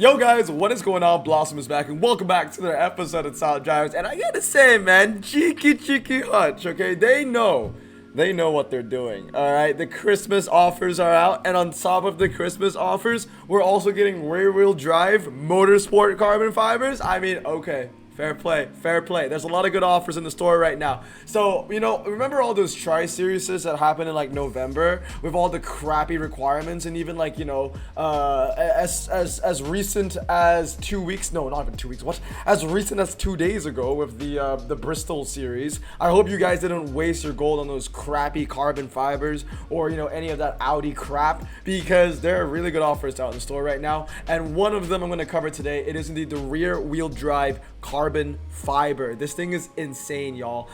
Yo guys, what is going on? Blossom is back and welcome back to their episode of Top Drivers. And I gotta say, man, cheeky hunch, okay? They know what they're doing. Alright, the Christmas offers are out, and on top of the Christmas offers, we're also getting rear-wheel drive motorsport carbon fibers. I mean, okay. Fair play, fair play. There's a lot of good offers in the store right now. So, you know, remember all those tri-series that happened in like November with all the crappy requirements, and even like, you know, as recent as 2 weeks, no, not even 2 weeks, what? As recent as 2 days ago with the Bristol series. I hope you guys didn't waste your gold on those crappy carbon fibers or, you know, any of that Audi crap, because there are really good offers out in the store right now. And one of them I'm going to cover today, it is indeed the rear wheel drive carbon fiber. This thing is insane, y'all.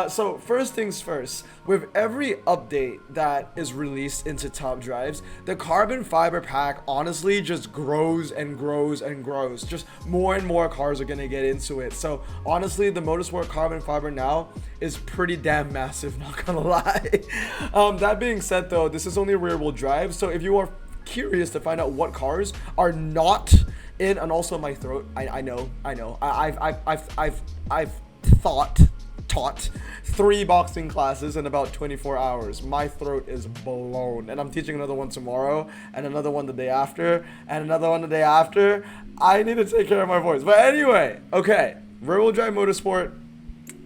So first things first, with every update that is released into Top Drives, the carbon fiber pack honestly just grows and grows and grows. Just more and more cars are gonna get into it. So honestly, the Motorsport carbon fiber now is pretty damn massive, not gonna lie. That being said though, this is only rear wheel drive, so if you are curious to find out what cars are not in, and also my throat, I know I've taught 3 boxing classes in about 24 hours. My throat is blown, and I'm teaching another one tomorrow, and another one the day after, and another one the day after. I need to take care of my voice. But anyway, okay, rear wheel drive motorsport,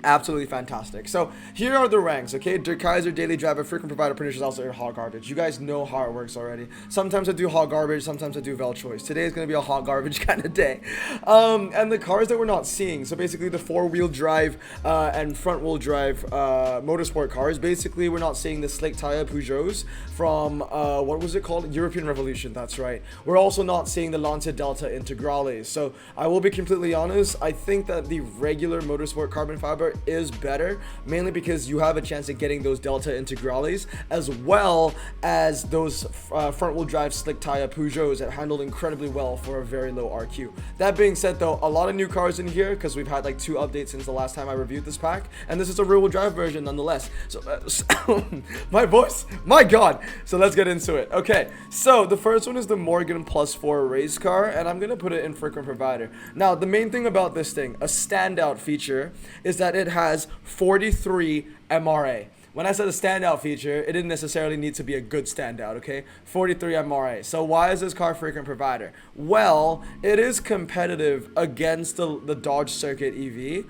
absolutely fantastic. So here are the ranks, okay? Der Kaiser, daily driver, frequent provider, producers, also air hot garbage. You guys know how it works already. Sometimes I do hot garbage, sometimes I do Vel choice. Today is going to be a hot garbage kind of day. And the cars that we're not seeing, so basically the 4-wheel drive and front-wheel drive motorsport cars, basically we're not seeing the slick tire Peugeots from, what was it called? European Revolution, that's right. We're also not seeing the Lancia Delta Integrales. So I will be completely honest, I think that the regular motorsport carbon fiber is better, mainly because you have a chance at getting those Delta Integrales as well as those front-wheel drive slick tire Peugeots that handled incredibly well for a very low RQ. That being said though, a lot of new cars in here because we've had like 2 updates since the last time I reviewed this pack, and this is a rear-wheel drive version nonetheless. So my voice, my god. So let's get into it. Okay, so the first one is the Morgan Plus 4 race car, and I'm gonna put it in frequent provider. Now the main thing about this thing, a standout feature, is that it has 43 MRA. When I said a standout feature, it didn't necessarily need to be a good standout, okay? 43 MRA. So why is this car frequent provider? Well, it is competitive against the Dodge Circuit EV.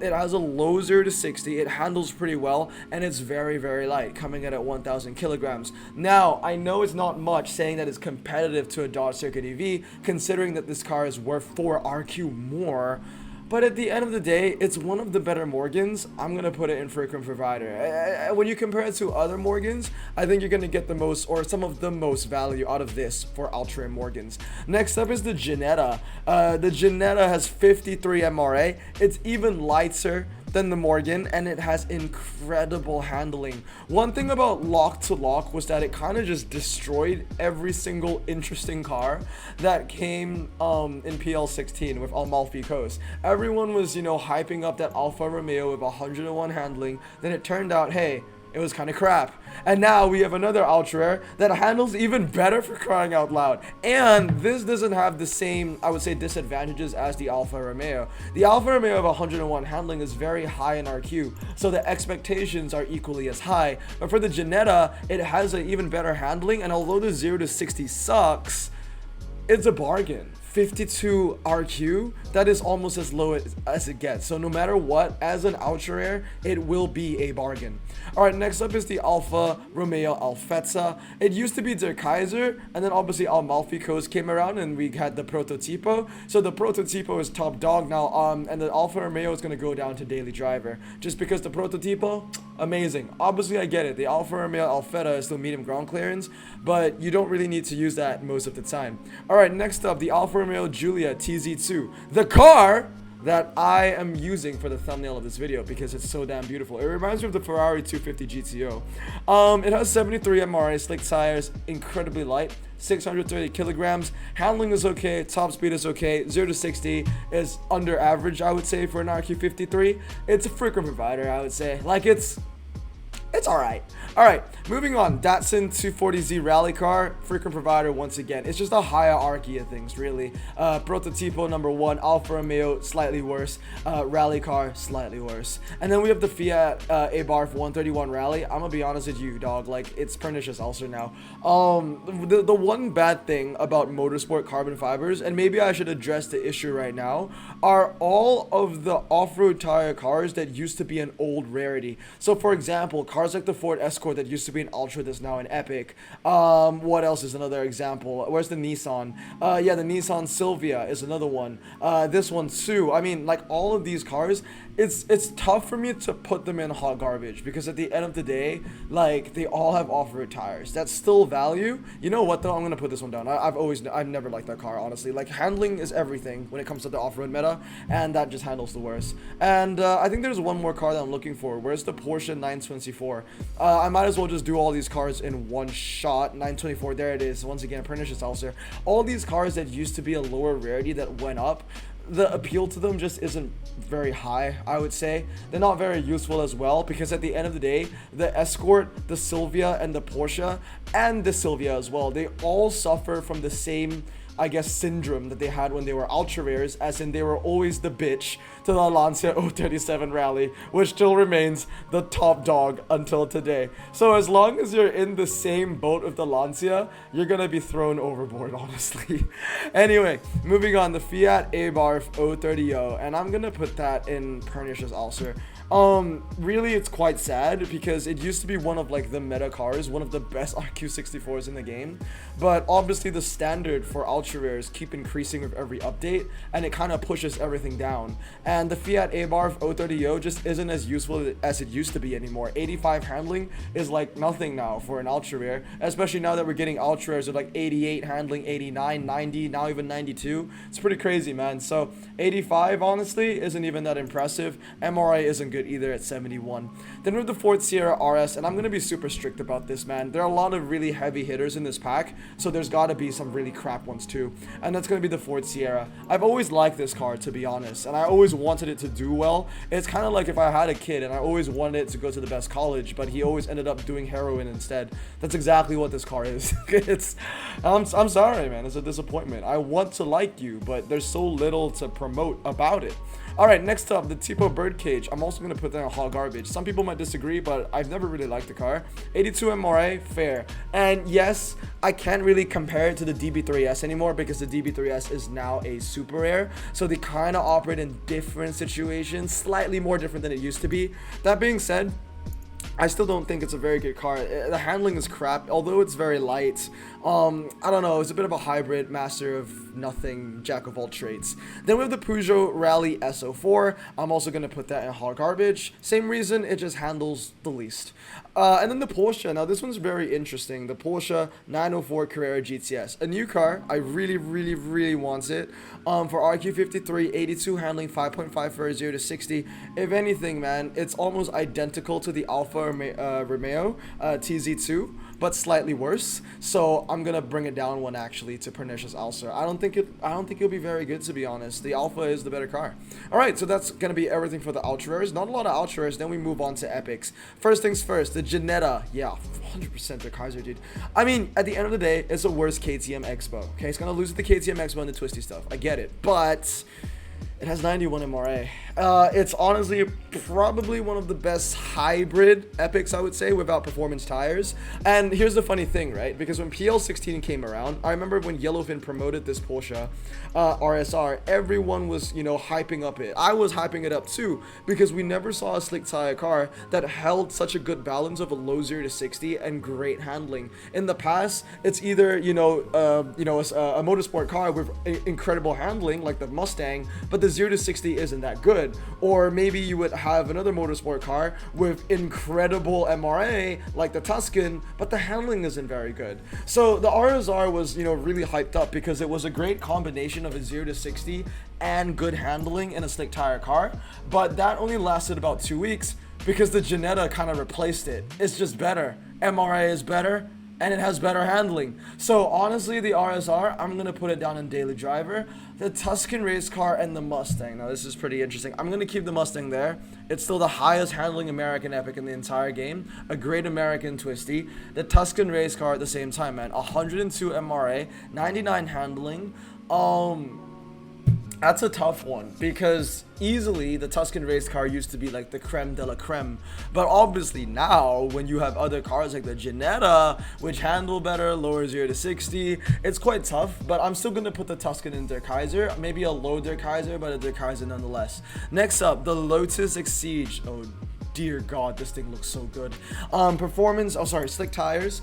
It has a low 0 to 60. It handles pretty well, and it's very, very light, coming in at 1,000 kilograms. Now, I know it's not much saying that it's competitive to a Dodge Circuit EV, considering that this car is worth 4 RQ more. But at the end of the day, it's one of the better Morgans. I'm going to put it in frequent provider. When you compare it to other Morgans, I think you're going to get the most, or some of the most value out of this for ultra Morgans. Next up is the Ginetta. The Ginetta has 53 MRA. It's even lighter than the Morgan, and it has incredible handling. One thing about lock to lock was that it kind of just destroyed every single interesting car that came in PL16 with Amalfi Coast. Everyone was, you know, hyping up that Alfa Romeo with 101 handling. Then it turned out, hey, it was kind of crap. And now we have another ultra rare that handles even better, for crying out loud. And this doesn't have the same, I would say, disadvantages as the Alfa Romeo. The Alfa Romeo of 101 handling is very high in RQ, so the expectations are equally as high. But for the Ginetta, it has an even better handling, and although the 0 to 60 sucks, it's a bargain. 52 RQ, that is almost as low as it gets. So no matter what, as an ultra rare, it will be a bargain. Alright, next up is the Alfa Romeo Alfetta. It used to be Der Kaiser, and then obviously Amalfi Coast came around and we had the Prototipo. So the Prototipo is top dog now, and the Alfa Romeo is going to go down to daily driver. Just because the Prototipo, amazing. Obviously I get it, the Alfa Romeo Alfetta is still medium ground clearance, but you don't really need to use that most of the time. Alright, next up, the Alfa Romeo Giulia TZ2. The car that I am using for the thumbnail of this video because it's so damn beautiful. It reminds me of the Ferrari 250 GTO. It has 73 MRA, slick tires, incredibly light, 630 kilograms. Handling is okay, top speed is okay, 0 to 60 is under average, I would say, for an RQ53. It's a frequent provider, I would say. Like, it's alright. All right, moving on. Datsun 240Z rally car, frequent provider once again. It's just a hierarchy of things, really. Prototipo number 1, Alfa Romeo, slightly worse. Rally car, slightly worse. And then we have the Fiat Abarth 131 Rally. I'm gonna be honest with you, dog. Like, it's pernicious ulcer now. The one bad thing about Motorsport carbon fibers, and maybe I should address the issue right now, are all of the off-road tire cars that used to be an old rarity. So, for example, cars like the Ford Escort that used to be an Ultra that's now an Epic. What else is another example? Where's the Nissan? Yeah, the Nissan Silvia is another one. This one too. I mean, like, all of these cars, it's tough for me to put them in hot garbage because at the end of the day, like, they all have off-road tires. That's still value. You know what though? I'm gonna put this one down. I've never liked that car, honestly. Like, handling is everything when it comes to the off-road meta, and that just handles the worst. And I think there's one more car that I'm looking for. Where's the Porsche 924? I might as well just do all these cars in one shot. 924, there it is. Once again, pernicious ulcer. All these cars that used to be a lower rarity that went up, the appeal to them just isn't very high, I would say. They're not very useful as well, because at the end of the day, the Escort, the Silvia, and the Porsche, and the Silvia as well, they all suffer from the same, I guess, syndrome that they had when they were ultra rares, as in they were always the bitch to the Lancia 037 Rally, which still remains the top dog until today. So as long as you're in the same boat with the Lancia, you're gonna be thrown overboard, honestly. Anyway, moving on, the Fiat Abarth 030, and I'm gonna put that in pernicious ulcer. Really, it's quite sad because it used to be one of, like, the meta cars, one of the best RQ64s in the game, but obviously the standard for ultra rares keep increasing with every update, and it kind of pushes everything down. And the Fiat Abarth 030 just isn't as useful as it used to be anymore. 85 handling is like nothing now for an ultra rare, especially now that we're getting ultra rares with like 88 handling, 89, 90, now even 92. It's pretty crazy, man. So 85 honestly isn't even that impressive. MRI isn't good either at 71. Then we have the Ford Sierra RS, and I'm gonna be super strict about this, man. There are a lot of really heavy hitters in this pack, so there's gotta be some really crap ones too, and that's gonna be the Ford Sierra. I've always liked this car, to be honest, and I always wanted it to do well. It's kind of like if I had a kid and I always wanted it to go to the best college, but he always ended up doing heroin instead. That's exactly what this car is. I'm sorry, man. It's a disappointment. I want to like you, but there's so little to promote about it. All right, next up, the Tipo Birdcage. I'm also going to put that in hot garbage. Some people might disagree, but I've never really liked the car. 82 MRA, fair. And yes, I can't really compare it to the DB3S anymore because the DB3S is now a super rare. So they kind of operate in different situations, slightly more different than it used to be. That being said, I still don't think it's a very good car. The handling is crap, although it's very light. I don't know, it's a bit of a hybrid, master of nothing, jack of all trades. Then we have the Peugeot Rally SO4. I'm also going to put that in hot garbage. Same reason, it just handles the least. And then the Porsche. Now, this one's very interesting. The Porsche 904 Carrera GTS. A new car. I really want it. For RQ53, 82 handling, 5.5 for a 0 to 60. If anything, man, it's almost identical to the Alfa Romeo TZ2, but slightly worse. So I'm gonna bring it down one actually to pernicious ulcer. I don't think it'll be very good, to be honest. The Alpha is the better car. All right, so that's gonna be everything for the ultra rares. Not a lot of ultra rares. Then we move on to epics. First things first, the Ginetta. Yeah, 100% the Kaiser, dude. I mean, at the end of the day, it's a worse KTM Expo. Okay, it's gonna lose to the KTM Expo and the twisty stuff. I get it, but it has 91 MRA. It's honestly probably one of the best hybrid epics, I would say, without performance tires. And here's the funny thing, right? Because when PL16 came around, I remember when Yellowfin promoted this Porsche RSR, everyone was, you know, hyping up it. I was hyping it up too, because we never saw a slick tire car that held such a good balance of a low 0 to 60 and great handling. In the past, it's either, a motorsport car with incredible handling, like the Mustang, but the 0 to 60 isn't that good. Or maybe you would have another motorsport car with incredible MRA, like the Tuscan, but the handling isn't very good. So the RSR was, really hyped up because it was a great combination of a 0 to 60 and good handling in a slick tire car. But that only lasted about 2 weeks because the Ginetta kind of replaced it. It's just better. MRA is better. and it has better handling. So honestly, the RSR, I'm gonna put it down in daily driver. The Tuscan race car and the Mustang. Now this is pretty interesting. I'm gonna keep the Mustang there. It's still the highest handling American epic in the entire game. A great American twisty. The Tuscan race car at the same time, man. 102 MRA, 99 handling. That's a tough one because easily the Tuscan race car used to be like the creme de la creme, but obviously now when you have other cars like the Ginetta which handle better, lower 0 to 60, it's quite tough. But I'm still gonna put the Tuscan in Der Kaiser, maybe a low Der Kaiser, but a Der Kaiser nonetheless. Next up, the Lotus Exige. Oh dear god, this thing looks so good. Performance, slick tires,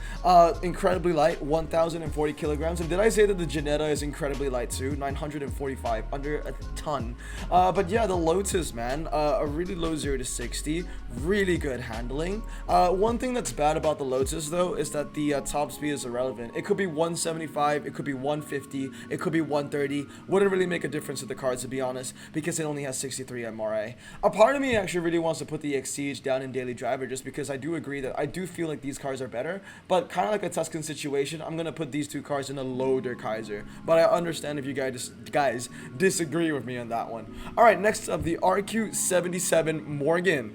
incredibly light, 1040 kilograms. And did I say that the Ginetta is incredibly light too? 945, under a ton. But yeah, the Lotus, man, a really low 0 to 60, really good handling. One thing that's bad about the Lotus though is that the top speed is irrelevant. It could be 175, it could be 150, it could be 130. Wouldn't really make a difference to the car, to be honest, because it only has 63 MRA. A part of me actually really wants to put the Exige down in daily driver just because I do agree that I do feel like these cars are better, but kind of like a Tuscan situation, I'm gonna put these two cars in a low Der Kaiser. But I understand if you guys disagree with me on that one. All right, next up, the RQ77 Morgan.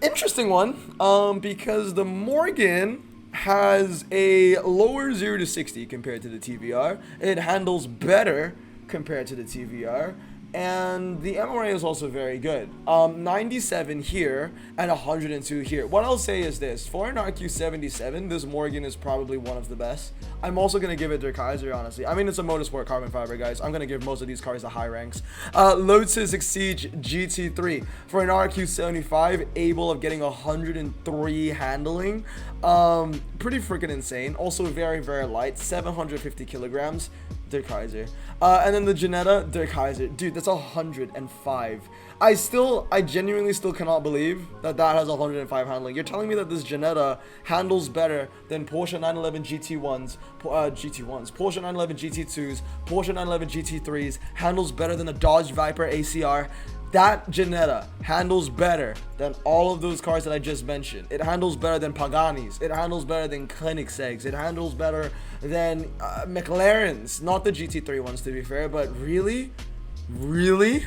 Interesting one, because the Morgan has a lower 0 to 60 compared to the TVR. It handles better compared to the TVR. And the MRA is also very good. 97 here and 102 here. What I'll say is this: for an RQ77, this Morgan is probably one of the best. I'm also gonna give it Der Kaiser, honestly. I mean, it's a Motorsport carbon fiber, guys. I'm gonna give most of these cars the high ranks. Lotus Exige GT3 for an RQ75, able of getting 103 handling. Pretty freaking insane. Also very, very light, 750 kilograms. Der Kaiser. And then the Ginetta, Der Kaiser. Dude, that's 105. I genuinely still cannot believe that has 105 handling. You're telling me that this Ginetta handles better than Porsche 911 GT1s, Porsche 911 GT2s, Porsche 911 GT3s, handles better than the Dodge Viper ACR. That Ginetta handles better than all of those cars that I just mentioned. It handles better than Pagani's. It handles better than Koenigsegg's. It handles better than McLaren's. Not the GT3 ones, to be fair, but really? Really?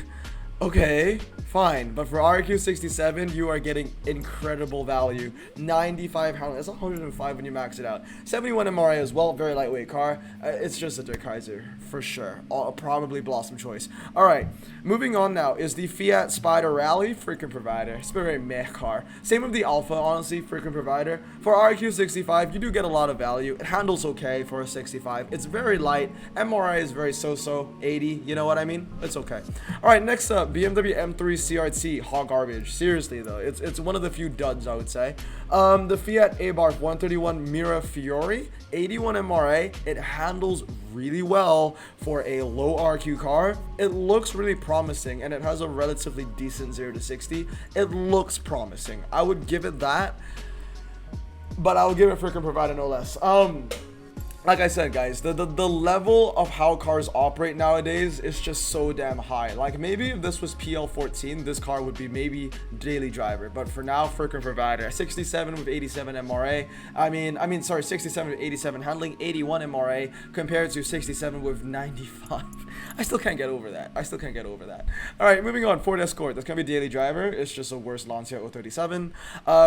Okay, fine. But for RQ67, you are getting incredible value. 95 handling. That's 105 when you max it out. 71 MRA as well. Very lightweight car. It's just a Der Kaiser, for sure. Probably Blossom choice. All right, moving on now is the Fiat Spider Rally. Freaking provider. It's a very meh car. Same with the Alpha, honestly. Freaking provider. For RQ65, you do get a lot of value. It handles okay for a 65. It's very light. MRA is very so-so. 80. You know what I mean? It's okay. All right, next up, BMW M3 CRT, hot garbage. Seriously though, it's one of the few duds, I would say. The Fiat Abarth 131 Mirafiori, 81 MRA. It handles really well for a low RQ car. It looks really promising, and it has a relatively decent 0 to 60. It looks promising. I would give it that, but I would give it freaking provider no less. Like I said, guys, the level of how cars operate nowadays is just so damn high. Like, maybe if this was PL14, this car would be maybe daily driver. But for now, freaking provider. 67 with 87 MRA. Sorry, 67 with 87 handling, 81 MRA compared to 67 with 95. I still can't get over that. All right, moving on. Ford Escort. That's going to be daily driver. It's just a worse Lancia 037.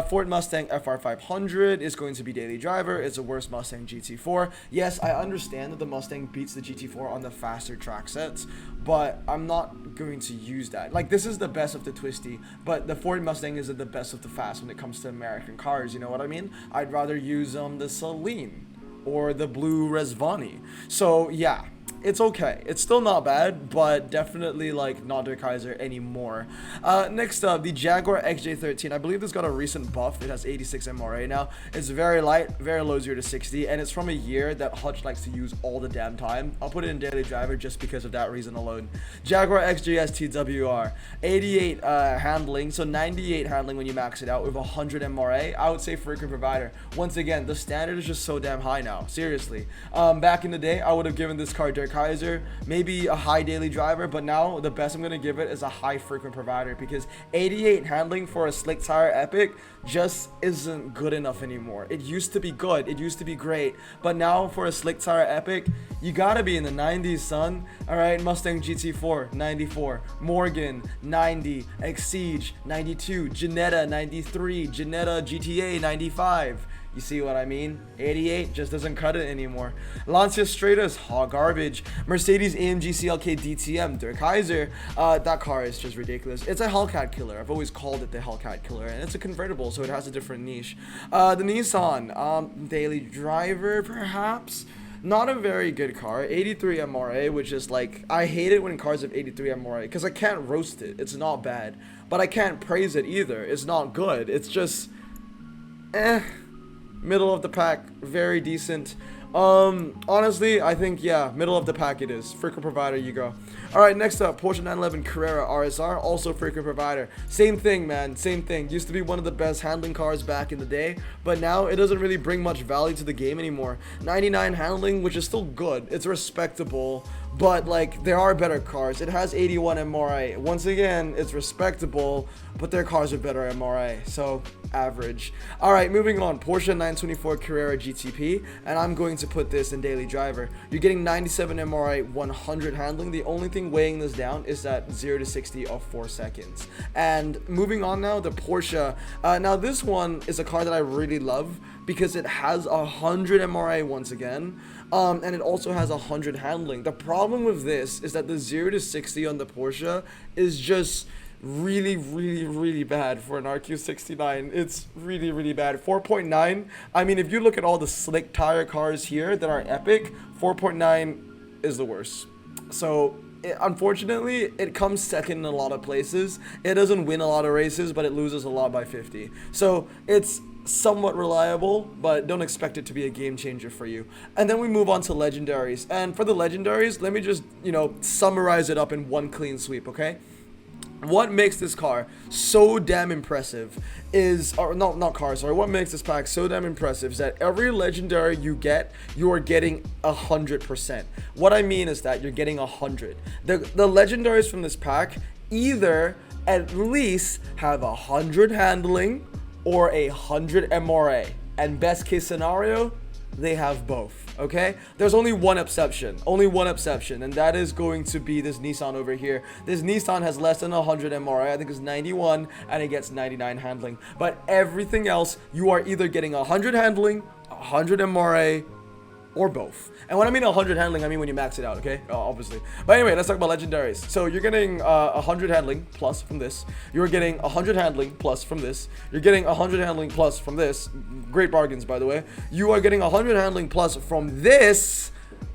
Ford Mustang FR500 is going to be daily driver. It's a worse Mustang GT4. Yes, I understand that the Mustang beats the GT4 on the faster track sets, but I'm not going to use that. Like, this is the best of the twisty, but the Ford Mustang isn't the best of the fast when it comes to American cars, you know what I mean? I'd rather use the Celine or the blue Rezvani. So yeah, it's okay. It's still not bad, but definitely like not Der Kaiser anymore. Next up, the Jaguar XJ13. I believe this got a recent buff. It has 86 MRA now. It's very light, very low 0 to 60, and it's from a year that Hutch likes to use all the damn time. I'll put it in daily driver just because of that reason alone. Jaguar XJ TWR, 88 handling, so 98 handling when you max it out with 100 MRA. I would say freaking provider. Once again, the standard is just so damn high now. Seriously. Back in the day, I would have given this car Der Kaiser, maybe a high daily driver, but now the best I'm going to give it is a high frequent provider, because 88 handling for a slick tire epic just isn't good enough anymore. It used to be good, it used to be great, but now for a slick tire epic, you gotta be in the 90s, son. All right, Mustang GT4 94, Morgan 90, Exige 92, Janetta 93, Janetta GTA 95. You see what I mean? 88 just doesn't cut it anymore. Lancia Stratus, hot garbage. Mercedes AMG CLK DTM, Der Kaiser. That car is just ridiculous. It's a Hellcat killer. I've always called it the Hellcat killer, and it's a convertible, so it has a different niche. The Nissan, daily driver, perhaps. Not a very good car. 83 MRA, which is like, I hate it when cars have 83 MRA, because I can't roast it. It's not bad. But I can't praise it either. It's not good. It's just, middle of the pack, very decent. Honestly, I think, yeah, middle of the pack it is. Frequent provider, you go. Alright, next up, Porsche 911 Carrera RSR, also frequent provider. Same thing, man, same thing. Used to be one of the best handling cars back in the day, but now it doesn't really bring much value to the game anymore. 99 handling, which is still good. It's respectable, but like, there are better cars. It has 81 MRA. Once again, it's respectable, but their cars are better MRA, so average. Alright, moving on, Porsche 924 Carrera GTP, and I'm going to put this in daily driver. You're getting 97 MRA, 100 handling. The only thing weighing this down is that 0 to 60 of 4 seconds. And moving on now, the Porsche. Now this one is a car that I really love because it has 100 MRA once again, and it also has 100 handling. The problem with this is that the 0 to 60 on the Porsche is just really bad for an RQ69. It's really bad. 4.9, I mean, if you look at all the slick tire cars here that are epic, 4.9 is the worst. So unfortunately, it comes second in a lot of places. It doesn't win a lot of races, but it loses a lot by 50. So it's somewhat reliable, but don't expect it to be a game changer for you. And then we move on to legendaries. And for the legendaries, let me just, summarize it up in one clean sweep, okay? What makes this car so damn impressive is, or not car, sorry, what makes this pack so damn impressive is that every legendary you get, you are getting 100%. What I mean is that you're getting 100. The legendaries from this pack either at least have 100 handling or 100 MRA, and best case scenario, they have both. Okay, there's only one exception, and that is going to be this Nissan over here. This Nissan has less than 100 MRA, I think it's 91, and it gets 99 handling. But everything else, you are either getting 100 handling, 100 MRA, or both. And when I mean 100 handling, I mean when you max it out, okay? Obviously. But anyway, let's talk about legendaries. So you're getting 100 handling plus from this. You're getting 100 handling plus from this. You're getting 100 handling plus from this. Great bargains, by the way. You are getting 100 handling plus from this,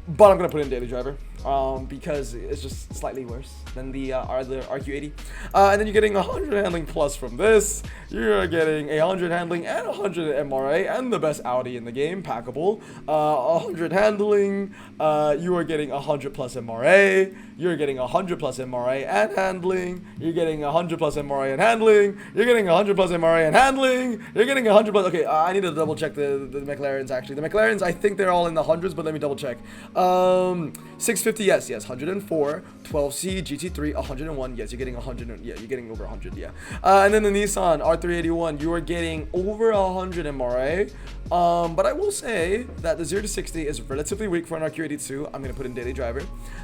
but I'm gonna put in daily driver because it's just slightly worse than the RQ80. And then you're getting 100 handling plus from this. You're getting 100 handling and 100 MRA and the best Audi in the game, packable. 100 handling. You are getting 100 plus MRA. You're getting 100 plus MRA and handling. You're getting 100 plus MRA and handling. You're getting 100 plus MRA and handling. You're getting 100 plus. Okay, I need to double check the McLarens actually. The McLarens, I think they're all in the hundreds, but let me double check. 650, yes, 104, 12C, GT3, 101, yes, you're getting 100, yeah, you're getting over 100, yeah. And then the Nissan R381, you are getting over 100 MRA. But I will say that the 0 to 60 is relatively weak for an RQ82. I'm gonna put in daily driver.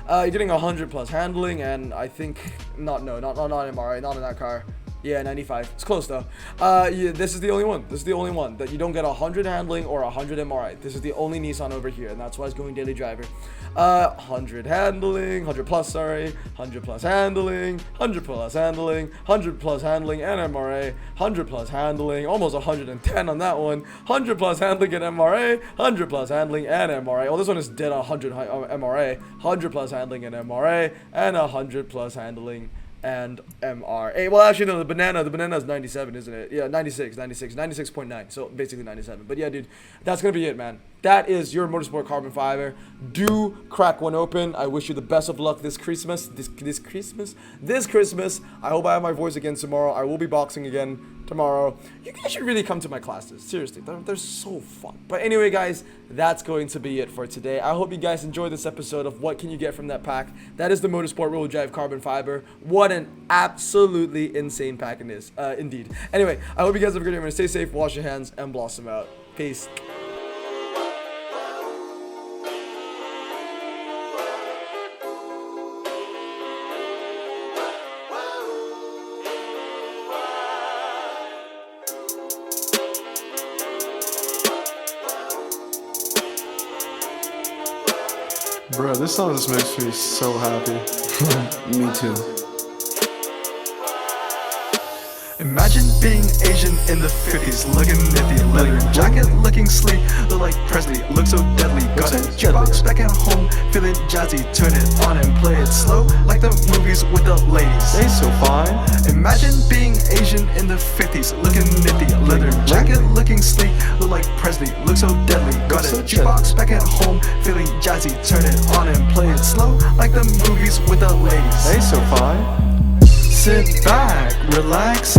You're getting 100 plus handling, and I think not MRA, not in that car. Yeah, 95. It's close though. Yeah, this is the only one. This is the only one that you don't get 100 handling or 100 MRI. This is the only Nissan over here, and that's why it's going daily driver. 100 handling, 100 plus, sorry, 100 plus handling, 100 plus handling, 100 plus handling and MRA, 100 plus handling, almost 110 on that one, 100 plus handling and MRA, 100 plus handling and MRA. Oh, this one is dead 100 MRA, 100 plus handling and MRA, and 100 plus handling and MRA. Well, actually, no, the banana is 97, isn't it? Yeah, 96.9. So basically 97. But yeah, dude, that's gonna be it, man. that is your Motorsport carbon fiber. Do crack one open. I wish you the best of luck this Christmas. This Christmas. I hope I have my voice again tomorrow. I will be boxing again tomorrow. You guys should really come to my classes. Seriously, they're so fun. But anyway, guys, that's going to be it for today. I hope you guys enjoyed this episode of what can you get from that pack. That is the Motorsport Roll Drive Carbon Fiber. What an absolutely insane pack it is, indeed. Anyway, I hope you guys have a good day. Stay safe, wash your hands, and blossom out. Peace. Bro, this song just makes me so happy. Me too. Imagine being Asian in the 50s, looking nifty, leather jacket, looking sleek, look like Presley, look so deadly. Got a jukebox back at home, feeling jazzy, turn it on and play it slow, like the movies with the ladies. They so fine. Imagine being Asian in the 50s, looking nifty, leather jacket, looking sleek, look like Presley, look so deadly. Got a jukebox back at home, feeling jazzy, turn it on and play it slow, like the movies with the ladies. They so fine. Sit back, relax.